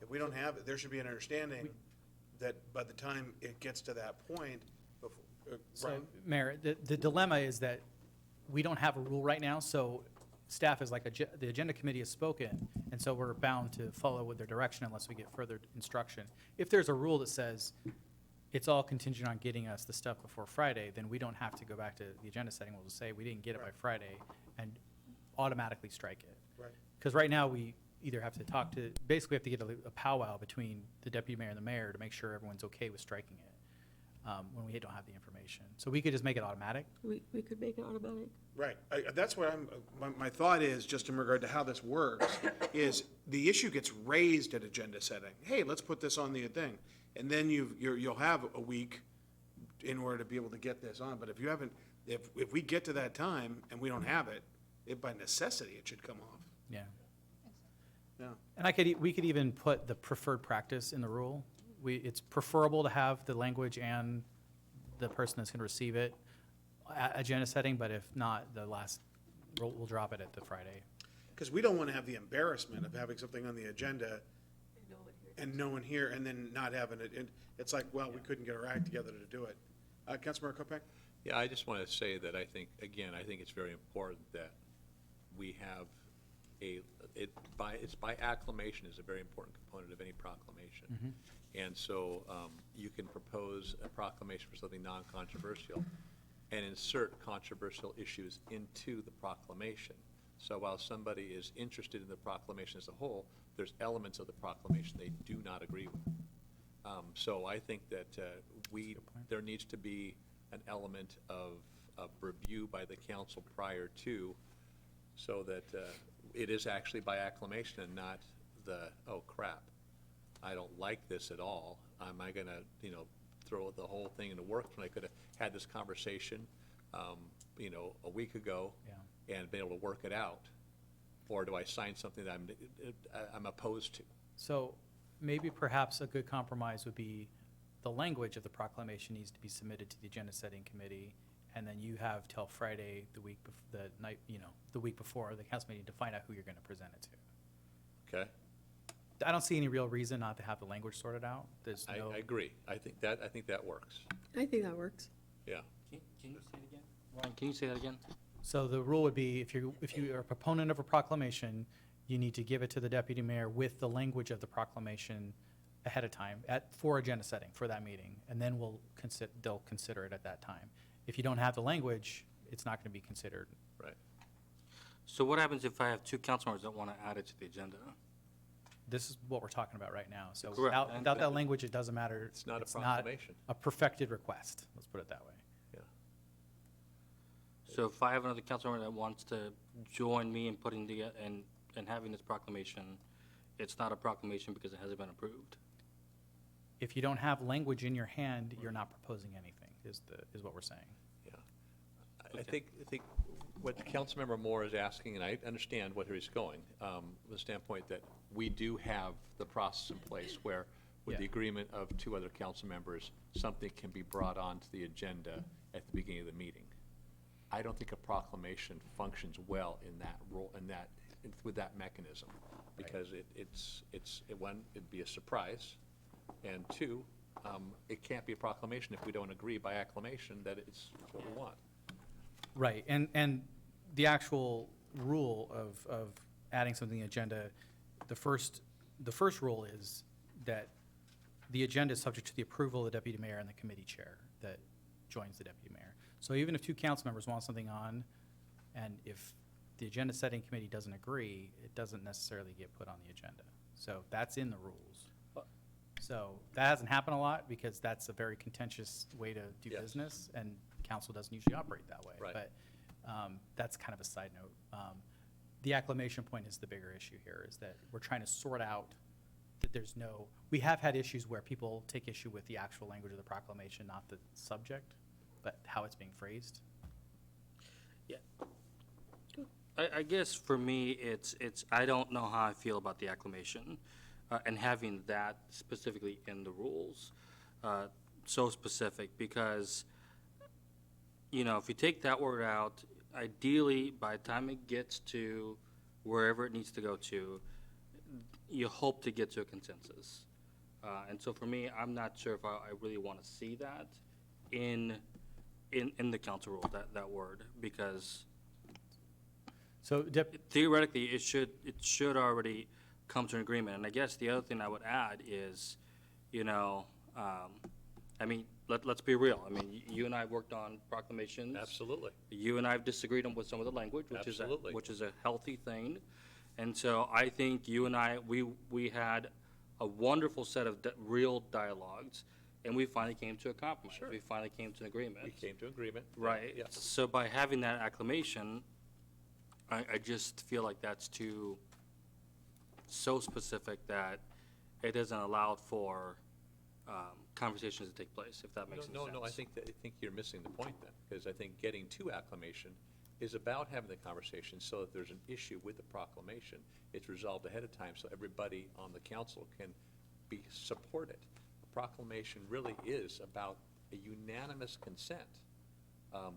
if we don't have it, there should be an understanding that by the time it gets to that point, So, right? Mayor, the dilemma is that we don't have a rule right now, so staff is like, the agenda committee has spoken, and so we're bound to follow with their direction unless we get further instruction. If there's a rule that says it's all contingent on getting us the stuff before Friday, then we don't have to go back to the agenda setting. We'll just say we didn't get it by Friday and automatically strike it. Right. Because right now, either have to talk to, basically have to get a powwow between the deputy mayor and the mayor to make sure everyone's okay with striking it, when we don't have the information. So we could just make it automatic. We could make it automatic. Right, that's what my thought is, just in regard to how this works, is the issue gets raised at agenda setting. Hey, let's put this on the thing, and then you'll have a week in order to be able to get this on, but if you haven't, if we get to that time and we don't have it, by necessity, it should come off. Yeah. Yeah. And we could even put the preferred practice in the rule. It's preferable to have the language and the person that's gonna receive it at agenda setting, but if not, we'll drop it at the Friday. Because we don't want to have the embarrassment of having something on the agenda and no one here, and then not having it. And it's like, well, we couldn't get our act together to do it. Councilmember Kopech? Yeah, I just want to say that I think it's very important that we have it's by acclamation is a very important component of any proclamation. And so you can propose a proclamation for something non-controversial and insert controversial issues into the proclamation. So while somebody is interested in the proclamation as a whole, there's elements of the proclamation they do not agree with. So I think that there needs to be an element of review by the council prior to, so that it is actually by acclamation and not oh crap, I don't like this at all. Am I gonna, throw the whole thing in the works when I could have had this conversation, a week ago and been able to work it out? Or do I sign something that I'm opposed to? So maybe perhaps a good compromise would be the language of the proclamation needs to be submitted to the agenda setting committee, and then you have till Friday, the week before the council meeting to find out who you're gonna present it to. Okay, I don't see any real reason not to have the language sorted out. There's no. I agree. I think that works. I think that works. Yeah. Can you say it again? Ryan, can you say that again? So the rule would be, if you are a proponent of a proclamation, you need to give it to the deputy mayor with the language of the proclamation ahead of time for agenda setting for that meeting, and then they'll consider it at that time. If you don't have the language, it's not going to be considered. Right. So what happens if I have two council members that want to add it to the agenda? This is what we're talking about right now. So Correct. without that language, it doesn't matter. It's not a proclamation. A perfected request, let's put it that way. Yeah. So if I have another council member that wants to join me in putting and having this proclamation, it's not a proclamation because it hasn't been approved. If you don't have language in your hand, you're not proposing anything, is what we're saying. Yeah. I think what Councilmember Moore is asking, and I understand where he's going, the standpoint that we do have the process in place where, with the agreement of two other council members, something can be brought onto the agenda at the beginning of the meeting. I don't think a proclamation functions well in that role, with that mechanism, because it'd be a surprise, and two, it can't be a proclamation if we don't agree by acclamation that it's what we want. Right, and the actual rule of adding something to the agenda, the first rule is that the agenda is subject to the approval of the deputy mayor and the committee chair that joins the deputy mayor. So even if two council members want something on, and if the agenda setting committee doesn't agree, it doesn't necessarily get put on the agenda. So that's in the rules. So that hasn't happened a lot because that's a very contentious way to do Yes. business, and council doesn't usually operate that way. Right. But that's kind of a side note. The acclamation point is the bigger issue here, is that we're trying to sort out that we have had issues where people take issue with the actual language of the proclamation, not the subject, but how it's being phrased. Yeah. I guess for me, it's I don't know how I feel about the acclamation and having that specifically in the rules, so specific, because, if you take that word out, ideally, by the time it gets to wherever it needs to go to, you hope to get to a consensus. And so for me, I'm not sure if I really want to see that in the council rule, that word, because So theoretically, it should already come to an agreement. And I guess the other thing I would add is, let's be real. I mean, you and I have worked on proclamations. Absolutely. You and I have disagreed on with some of the language, which Absolutely. is a healthy thing. And so I think you and I, we had a wonderful set of real dialogues, and we finally came to a compromise. We finally came to an agreement. We came to agreement. Right. Yeah. So by having that acclamation, I just feel like that's too, so specific that it doesn't allow for conversations to take place, if that makes any sense. No, I think you're missing the point then, because I think getting to acclamation is about having the conversation so that there's an issue with the proclamation. It's resolved ahead of time so everybody on the council can be supported. A proclamation really is about a unanimous consent.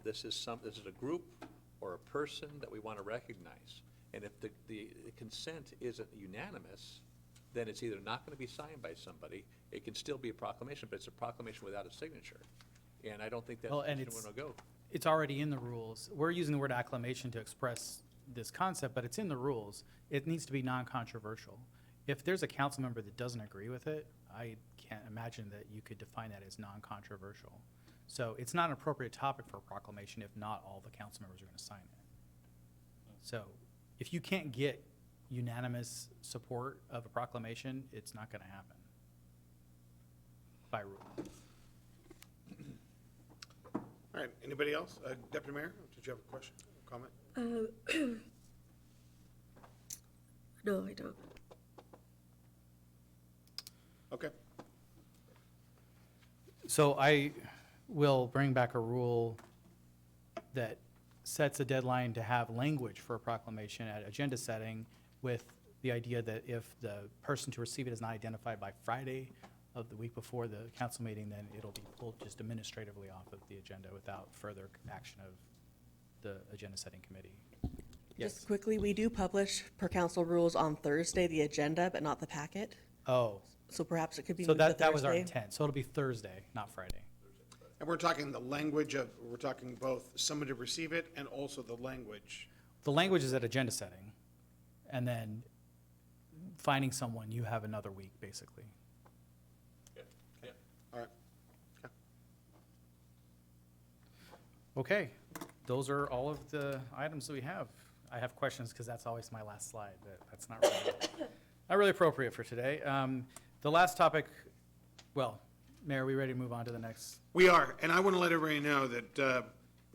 This is a group or a person that we want to recognize. And if the consent isn't unanimous, then it's either not going to be signed by somebody, it can still be a proclamation, but it's a proclamation without a signature. And I don't think that's Well, the and direction we're going to go. It's already in the rules. We're using the word acclamation to express this concept, but it's in the rules. It needs to be non-controversial. If there's a council member that doesn't agree with it, I can't imagine that you could define that as non-controversial. So it's not an appropriate topic for a proclamation if not all the council members are going to sign it. So if you can't get unanimous support of a proclamation, it's not going to happen by rule. All right, anybody else? Deputy Mayor, did you have a question, comment? No, I don't. Okay. So I will bring back a rule that sets a deadline to have language for a proclamation at agenda setting with the idea that if the person to receive it is not identified by Friday of the week before the council meeting, then it'll be pulled just administratively off of the agenda without further action of the agenda setting committee. Yes. Just quickly, we do publish per council rules on Thursday, the agenda, but not the packet. Oh, So perhaps it could be so moved to that was our Thursday. intent. So it'll be Thursday, not Friday. And we're talking the language of, we're talking both someone to receive it and also the language. The language is at agenda setting, and then finding someone, you have another week, basically. All right. Okay, those are all of the items that we have. I have questions because that's always my last slide, but that's not really appropriate for today. The last topic, well, Mayor, are we ready to move on to the next? We are, and I want to let everybody know that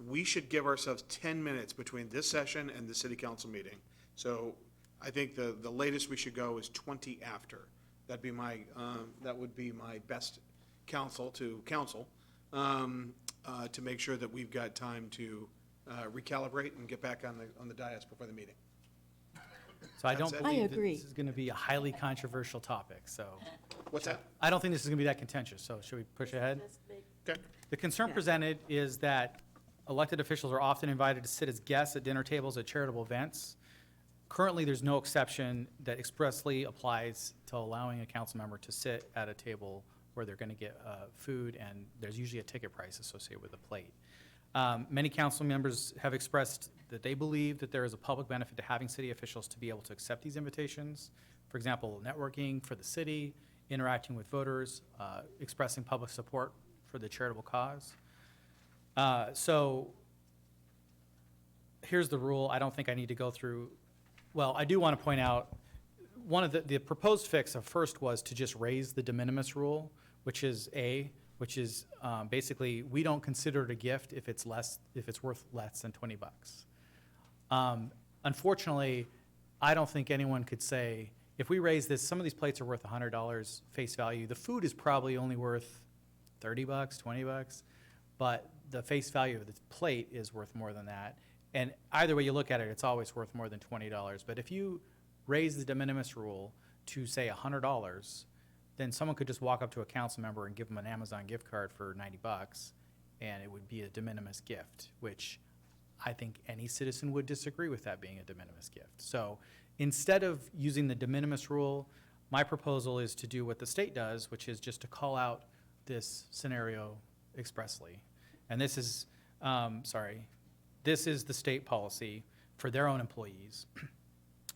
we should give ourselves 10 minutes between this session and the city council meeting. So I think the latest we should go is 20 after. That'd be my, that would be my best counsel to council, to make sure that we've got time to recalibrate and get back on the dais before the meeting. So I don't That's it. believe I that agree. this is going to be a highly controversial topic, so What's that? I don't think this is going to be that contentious, so should we push ahead? Okay. The concern Yeah. presented is that elected officials are often invited to sit as guests at dinner tables at charitable events. Currently, there's no exception that expressly applies to allowing a council member to sit at a table where they're going to get food, and there's usually a ticket price associated with a plate. Many council members have expressed that they believe that there is a public benefit to having city officials to be able to accept these invitations. For example, networking for the city, interacting with voters, expressing public support for the charitable cause. So here's the rule. I don't think I need to go through. Well, I do want to point out, one of the proposed fix of first was to just raise the de minimis rule, which is basically, we don't consider it a gift if it's worth less than $20. Unfortunately, I don't think anyone could say, if we raise this, some of these plates are worth $100 face value. The food is probably only worth $30, $20, but the face value of the plate is worth more than that. And either way you look at it, it's always worth more than $20. But if you raise the de minimis rule to, say, $100, then someone could just walk up to a council member and give them an Amazon gift card for $90, and it would be a de minimis gift, which I think any citizen would disagree with that being a de minimis gift. So instead of using the de minimis rule, my proposal is to do what the state does, which is just to call out this scenario expressly. And this is, this is the state policy for their own employees.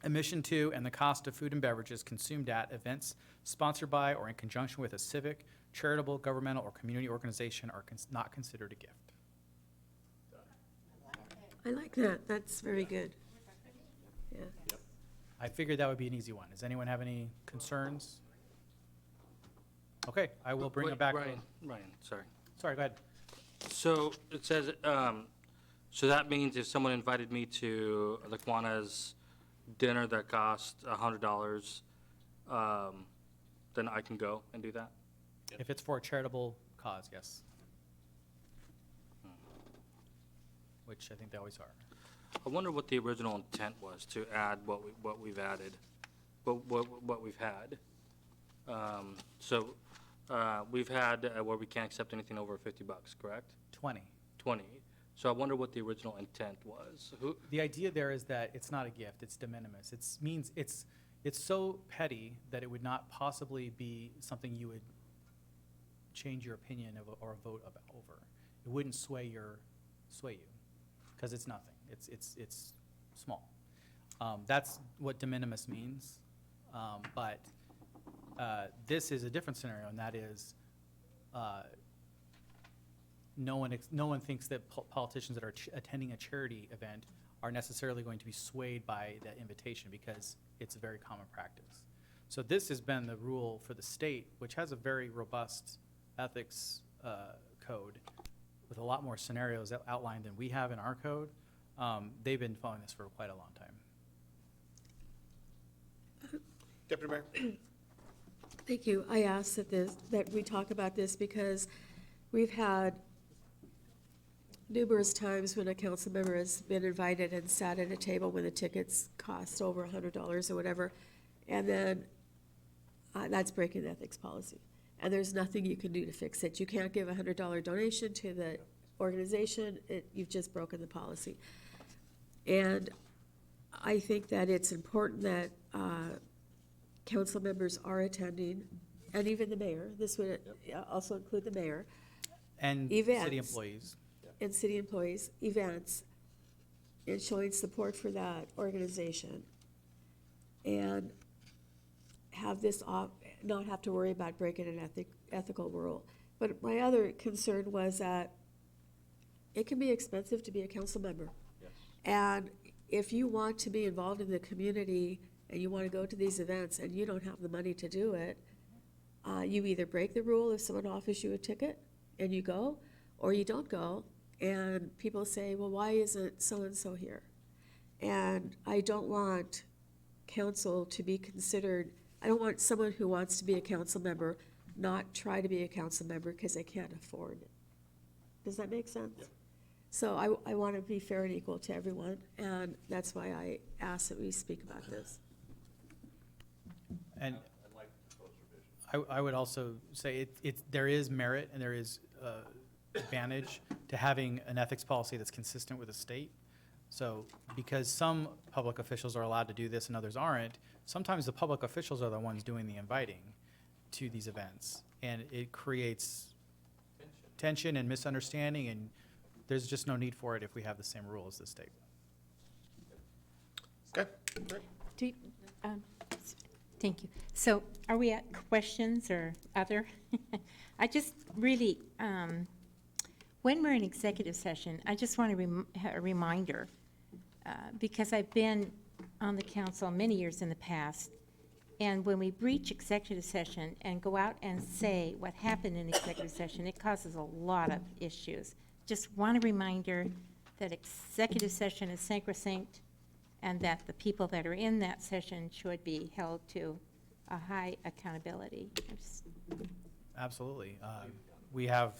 Admission to and the cost of food and beverages consumed at events sponsored by or in conjunction with a civic, charitable, governmental, or community organization are not considered a gift. I like that. That's very good. Yeah. I figured that would be an easy one. Does anyone have any concerns? Okay, I will bring it Wait, back. Ryan, sorry. Sorry, go ahead. So it says, so that means if someone invited me to the Kiwanis dinner that cost $100, then I can go and do that? If it's for a charitable cause, yes. Which I think they always are. I wonder what the original intent was to add what we've added, what we've had. We've had where we can't accept anything over $50, correct? 20. 20. So I wonder what the original intent was. The idea there is that it's not a gift, it's de minimis. It's so petty that it would not possibly be something you would change your opinion of or vote over. It wouldn't sway you, because it's nothing. It's small. That's what de minimis means. But this is a different scenario, and that is no one thinks that politicians that are attending a charity event are necessarily going to be swayed by that invitation, because it's a very common practice. So this has been the rule for the state, which has a very robust ethics code with a lot more scenarios outlined than we have in our code. They've been following this for quite a long time. Deputy Mayor? Thank you. I asked that we talk about this because we've had numerous times when a council member has been invited and sat at a table when the tickets cost over $100 or whatever, and then that's breaking the ethics policy. And there's nothing you can do to fix it. You can't give a $100 donation to the organization. You've just broken the policy. And I think that it's important that council members are attending, and even the mayor. This would also include the mayor. And Events. city employees. And city employees, events, and showing support for that organization. And have this not have to worry about breaking an ethical rule. But my other concern was that it can be expensive to be a council member. Yes. And if you want to be involved in the community and you want to go to these events and you don't have the money to do it, you either break the rule if someone offers you a ticket and you go, or you don't go, and people say, well, why isn't so-and-so here? And I don't want council to be considered, I don't want someone who wants to be a council member not try to be a council member because they can't afford it. Does that make sense? Yep. So I want to be fair and equal to everyone, and that's why I asked that we speak about this. And I would also say there is merit and there is advantage to having an ethics policy that's consistent with the state. So because some public officials are allowed to do this and others aren't, sometimes the public officials are the ones doing the inviting to these events. And it creates tension and misunderstanding, and there's just no need for it if we have the same rule as the state. Okay, great. Do you- Thank you. So are we at questions or other? I just really, when we're in executive session, I just want a reminder, because I've been on the council many years in the past, and when we breach executive session and go out and say what happened in executive session, it causes a lot of issues. Just want a reminder that executive session is sacrosanct, and that the people that are in that session should be held to a high accountability. Absolutely. We have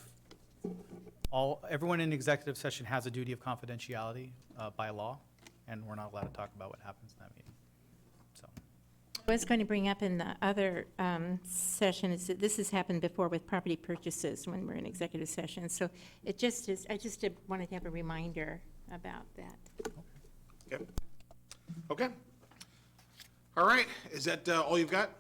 everyone in executive session has a duty of confidentiality by law, and we're not allowed to talk about what happens in that meeting. So, I was going to bring up in the other session is that this has happened before with property purchases when we're in executive session. So it just is, I just wanted to have a reminder about that. Okay. Okay. All right, is that all you've got?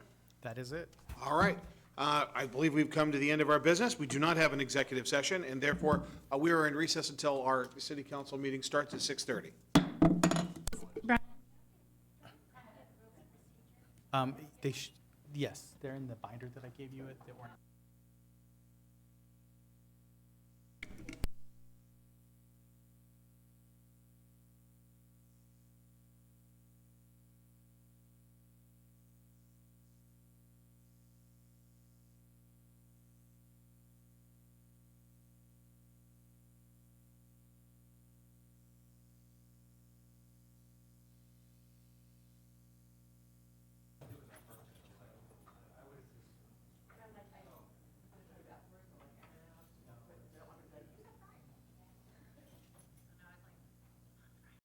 that is it. All right. I believe we've come to the end of our business. We do not have an executive session, and therefore, we are in recess until our city council meeting starts at 6:30. Yes, they're in the binder that I gave you. They weren't.